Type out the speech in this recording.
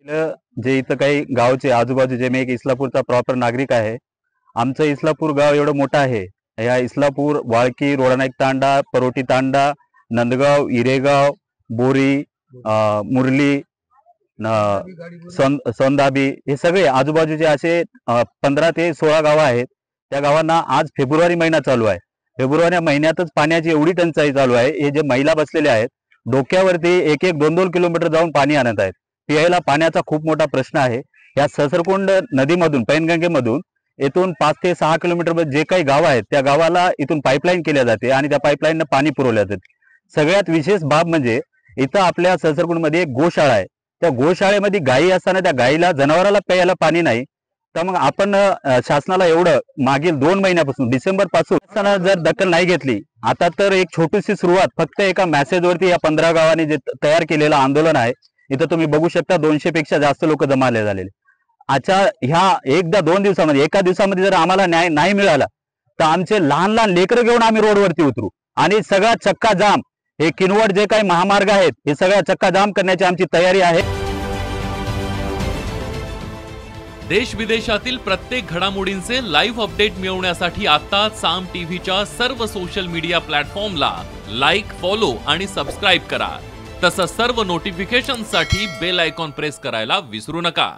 जे इथं काही गावचे आजूबाजूचे, मी एक इस्लापूरचा प्रॉपर नागरिक आहे. आमचं इस्लापूर गाव एवढं मोठं आहे. या इस्लापूर, वाळकी, रोडानाईक तांडा, परोटी तांडा, नंदगाव, इरेगाव, बोरी, मुरली, सोंदाबी, हे सगळे आजूबाजूचे असे 15 ते 16 गावं आहेत. त्या गावांना आज फेब्रुवारी महिना चालू आहे. फेब्रुवारी महिन्यातच पाण्याची एवढी टंचाई चालू आहे. हे जे महिला बसलेले आहेत, डोक्यावरती 1-1, 2-2 किलोमीटर जाऊन पाणी आणत आहेत. पियायला पाण्याचा खूप मोठा प्रश्न आहे. या सहस्रकुंड नदीमधून, पैनगंगेमधून इथून 5 ते 6 किलोमीटर जे काही गाव आहेत, त्या गावाला इथून पाईपलाईन केल्या जाते आणि त्या पाईपलाईननं पाणी पुरवल्या जाते. सगळ्यात विशेष बाब म्हणजे इथं आपल्या सहस्रकुंडमध्ये एक गोशाळा आहे. त्या गोशाळेमध्ये गायी असताना त्या गायीला, जनावराला प्यायला पाणी नाही. तर मग आपण शासनाला एवढं मागील 2 महिन्यापासून, डिसेंबर पासून जर दखल नाही घेतली, आता तर एक छोटीशी सुरुवात फक्त एका मेसेजवरती या 15 गावांनी जे तयार केलेलं आंदोलन आहे, इथं तुम्ही बघू शकता 200 पेक्षा जास्त लोक जमाले झालेले. अच्छा, ह्या एका दिवसामध्ये जर आम्हाला न्याय नाही मिळाला तर आमचे लहान लहान लेकरं घेऊन आम्ही रोडवरती उतरू आणि सगळा चक्का जाम, हे किनवट जे काही महामार्ग आहेत, हे सगळा चक्का जाम करण्याची आमची तयारी आहे. देश विदेशातील प्रत्येक घडामोडींचे लाईव्ह अपडेट मिळवण्यासाठी आता साम टीव्हीच्या सर्व सोशल मीडिया प्लॅटफॉर्मला लाईक, फॉलो आणि सबस्क्राईब करा. तसंच सर्व नोटिफिकेशनसाठी बेल आयकॉन प्रेस करायला विसरू नका.